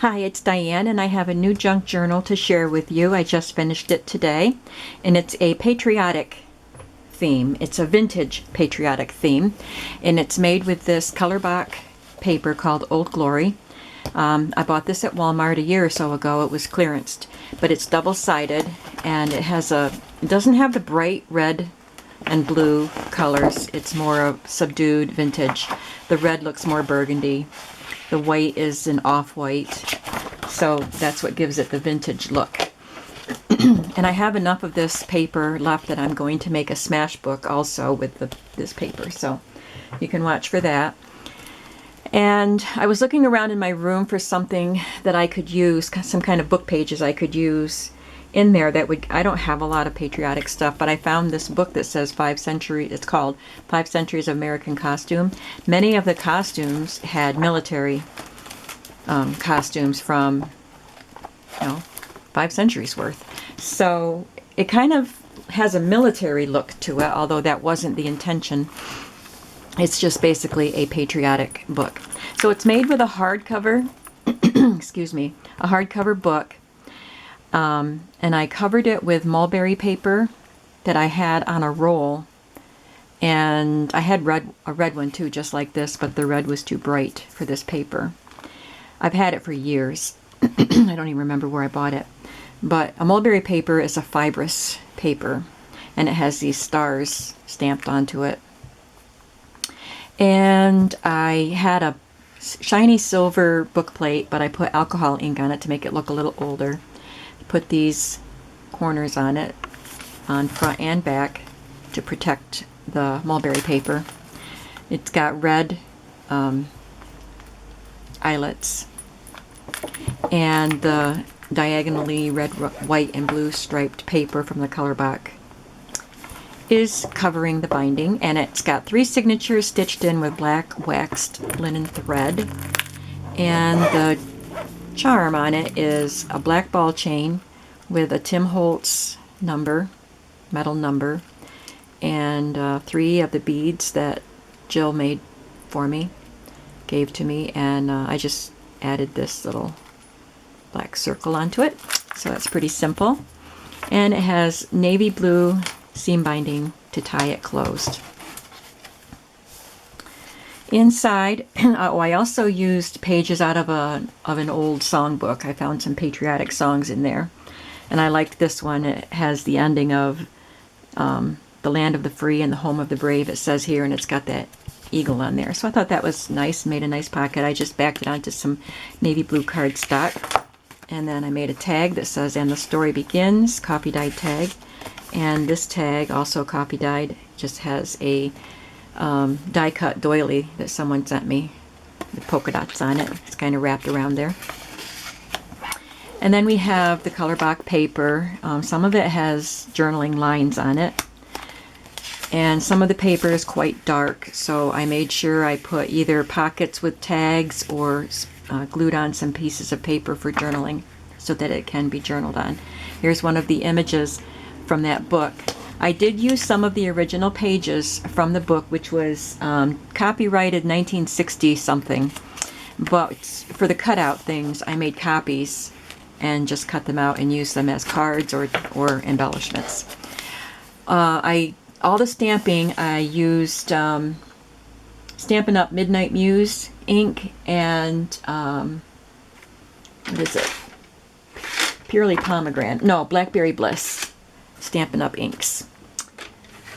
Hi, it's Diane, and I have a new junk journal to share with you. I just finished it today, and it's a patriotic theme. It's a vintage patriotic theme, and it's made with this Color Bok paper called OldGlory. I bought this at Walmart a year or so ago. It was clearanced, but it's double-sided, and it doesn't have the bright red and blue colors. It's more of subdued vintage. The red looks more burgundy. The white is an off-white, so that's what gives it the vintage look. And I have enough of this paper left that I'm going to make a smash book also with this paper, so you can watch for that. And I was looking around in my room for something that I could use, some kind of book pages I could use in there that would, I don't have a lot of patriotic stuff, but I found this book that says it's called 5 Centuries of American Costume. Many of the costumes had military costumes from, 5 centuries worth. So it kind of has a military look to it, although that wasn't the intention. It's just basically a patriotic book. So it's made with a hardcover, excuse me, a hardcover book. And I covered it with mulberry paper that I had on a roll, and I had a red one too, just like this, but the red was too bright for this paper. I've had it for years. I don't even remember where I bought it, but a mulberry paper is a fibrous paper, and it has these stars stamped onto it. And I had a shiny silver book plate, but I put alcohol ink on it to make it look a little older. Put these corners on it, on front and back, to protect the mulberry paper. It's got red eyelets, and the diagonally red, white, and blue striped paper from the Color Bok is covering the binding, and it's got 3 signatures stitched in with black waxed linen thread, and the charm on it is a black ball chain with a Tim Holtz number, metal number, and 3 of the beads that Jill made for me, gave to me, and I just added this little black circle onto it. So that's pretty simple. And it has navy blue seam binding to tie it closed. Inside, I also used pages out of an old songbook. I found some patriotic songs in there, and I liked this one. It has the ending of the land of the free and the home of the brave, it says here, and it's got that eagle on there. So I thought that was nice, made a nice pocket. I just backed it onto some navy blue cardstock, and then I made a tag that says, "And the story begins," coffee dyed tag. And this tag, also coffee dyed, just has a die cut doily that someone sent me with polka dots on it. It's kind of wrapped around there. And then we have the Color Bok paper. Some of it has journaling lines on it, and some of the paper is quite dark, so I made sure I put either pockets with tags or glued on some pieces of paper for journaling so that it can be journaled on. Here's one of the images from that book. I did use some of the original pages from the book, which was copyrighted 1960 something, but for the cutout things I made copies and just cut them out and used them as cards or embellishments. All the stamping I used Stampin' Up! Midnight Muse ink and what is it? Purely Pomegranate. No, Blackberry Bliss Stampin' Up! Inks.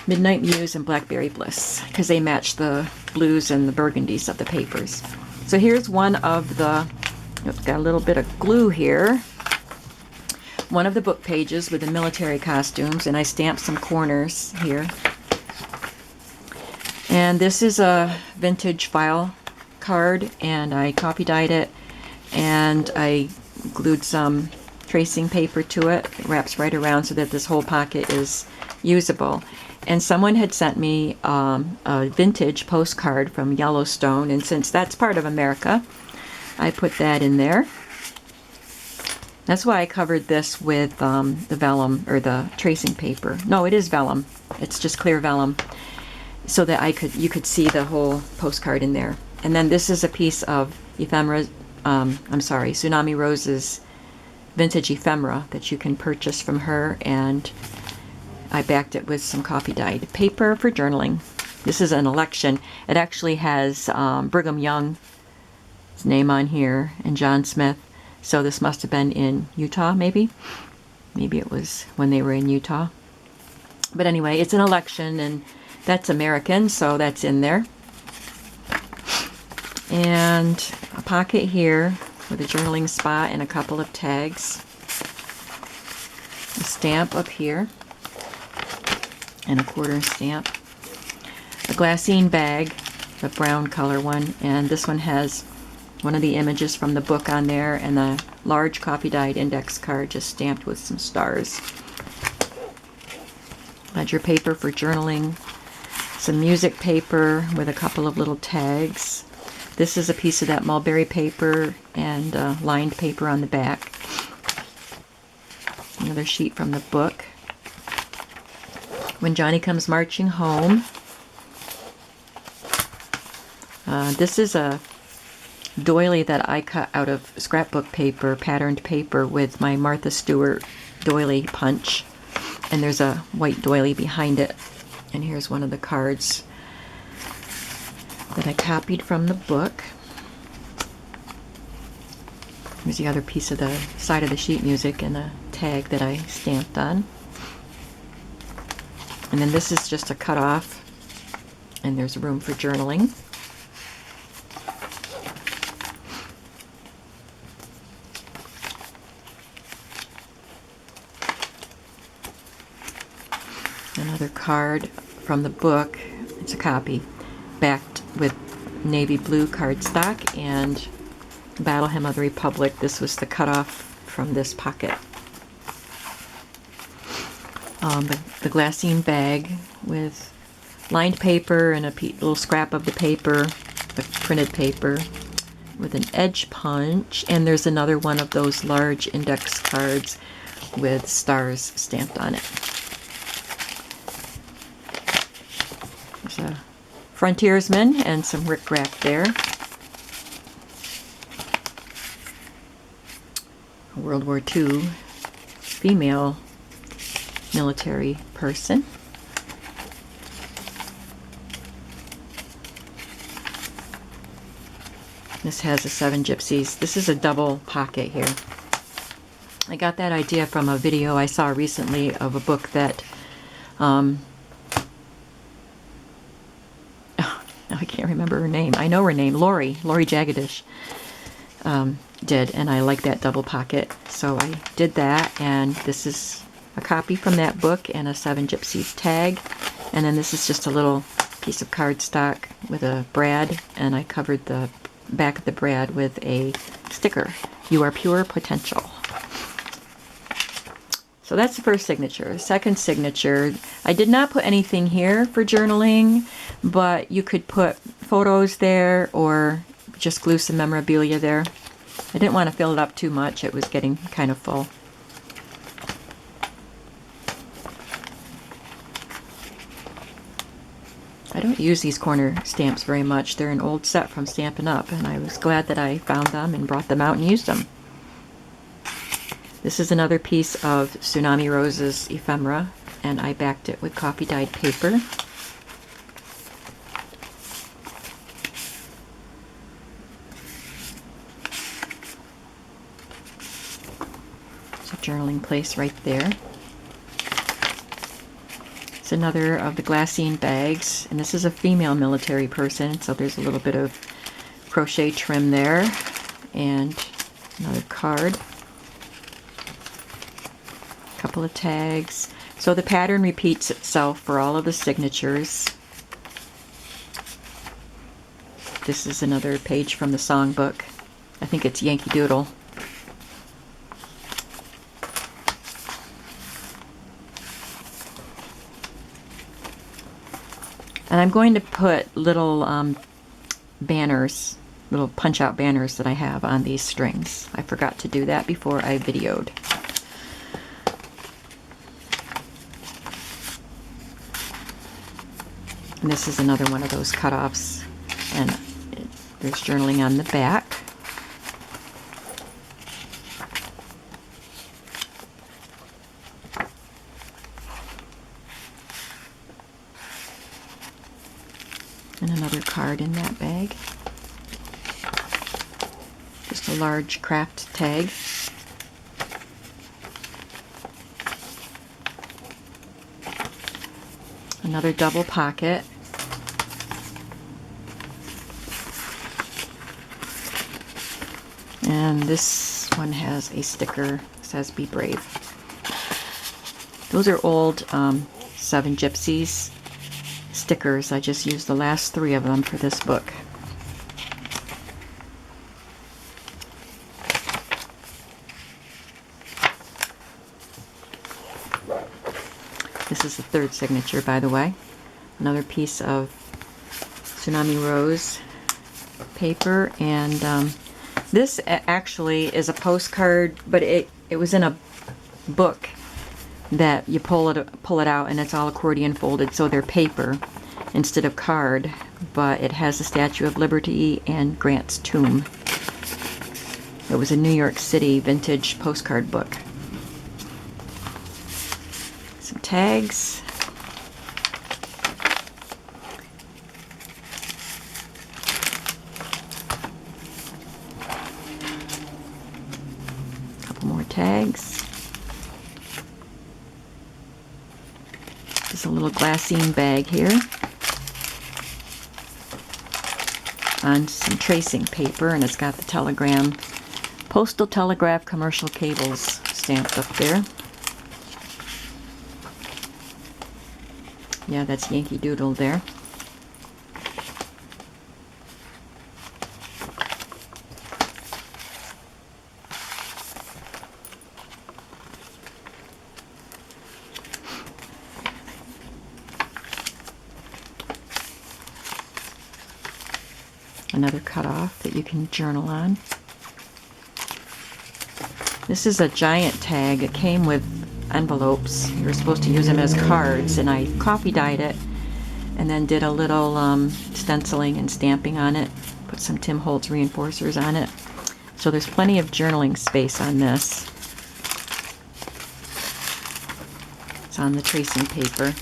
Midnight Muse and Blackberry Bliss, because they match the blues and the burgundies of the papers. So here's one of the, it's got a little bit of glue here, one of the book pages with the military costumes, and I stamped some corners here. And this is a vintage file card, and I coffee dyed it, and I glued some tracing paper to it. It wraps right around so that this whole pocket is usable. And someone had sent me a vintage postcard from Yellowstone, and since that's part of America, I put that in there. That's why I covered this with the vellum, or the tracing paper. No, it is vellum. It's just clear vellum, so that you could see the whole postcard in there. And then this is a piece of ephemera I'm sorry, Tsunami Rose's vintage ephemera that you can purchase from her, and I backed it with some coffee dyed paper for journaling. This is an election. It actually has Brigham Young's name on here and John Smith, so this must have been in Utah, maybe. Maybe it was when they were in Utah. But anyway, it's an election, and that's American, so that's in there. And a pocket here with a journaling spot and a couple of tags. A stamp up here and a quarter stamp. A glassine bag, the brown color one, and this one has one of the images from the book on there and a large coffee dyed index card just stamped with some stars. Ledger paper for journaling. Some music paper with a couple of little tags. This is a piece of that mulberry paper and lined paper on the back. Another sheet from the book. When Johnny Comes Marching Home. This is a doily that I cut out of scrapbook paper, patterned paper, with my Martha Stewart doily punch. And there's a white doily behind it. And here's one of the cards that I copied from the book. Here's the other piece of the side of the sheet music and a tag that I stamped on. And then this is just a cut off, and there's room for journaling. Another card from the book. It's a copy, backed with navy blue cardstock, and Battle Hymn of the Republic. This was the cutoff from this pocket. The glassine bag with lined paper and a little scrap of the paper, the printed paper, with an edge punch, and there's another one of those large index cards with stars stamped on it. There's a frontiersman and some rickrack there. A World War II female military person. This has the 7 gypsies. This is a double pocket here. I got that idea from a video I saw recently of a book that I can't remember her name. I know her name, Lori Jagadish did, and I like that double pocket, so I did that. And this is a copy from that book and a 7 Gypsies tag, and then this is just a little piece of cardstock with a brad, and I covered the back of the brad with a sticker. You are pure potential. So that's the first signature. Second signature, I did not put anything here for journaling, but you could put photos there or just glue some memorabilia there. I didn't want to fill it up too much. It was getting kind of full. I don't use these corner stamps very much. They're an old set from Stampin' Up, and I was glad that I found them and brought them out and used them. This is another piece of Tsunami Rose's ephemera, and I backed it with coffee dyed paper. It's a journaling place right there. It's another of the glassine bags, and this is a female military person, so there's a little bit of crochet trim there, and another card. Couple of tags. So the pattern repeats itself for all of the signatures. This is another page from the songbook. I think it's Yankee Doodle. And I'm going to put little banners, little punch-out banners that I have on these strings. I forgot to do that before I videoed. And this is another one of those cutoffs, and there's journaling on the back. card in that bag. Just a large craft tag. Another double pocket. And this one has a sticker that says "Be Brave." Those are old Seven Gypsies stickers. I just used the last 3 of them for this book. This is the 3rd signature, by the way. Another piece of Tsunami Rose paper, and this actually is a postcard, but it was in a book that you pull it out, and it's all accordion folded, so they're paper instead of card, but it has the Statue of Liberty and Grant's tomb. It was a New York City vintage postcard book. Some tags. A couple more tags. Just a little glassine bag here on some tracing paper, and it's got the telegram, postal telegraph commercial cables stamped up there. Yeah, that's Yankee Doodle there. Another cutoff that you can journal on. This is a giant tag. It came with envelopes. You were supposed to use them as cards, and I coffee dyed it and then did a little stenciling and stamping on it. Put some Tim Holtz reinforcers on it. So there's plenty of journaling space on this. It's on the tracing paper.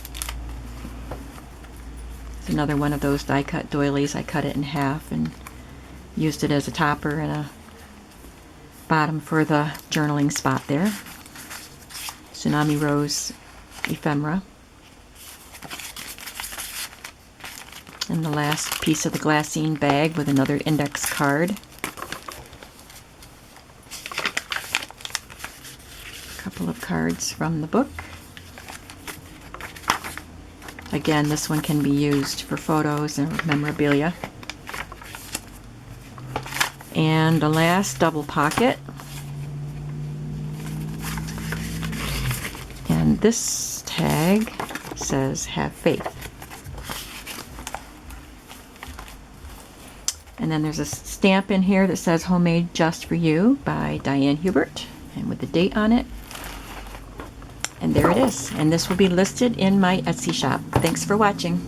It's another one of those die cut doilies. I cut it in half and used it as a topper and a bottom for the journaling spot there. Tsunami Rose ephemera. And the last piece of the glassine bag with another index card. A couple of cards from the book. Again, this one can be used for photos and memorabilia. And the last double pocket. And this tag says "Have Faith." And then there's a stamp in here that says "Homemade Just for You" by Diane Hubert, and with the date on it. And there it is. And this will be listed in my Etsy shop. Thanks for watching.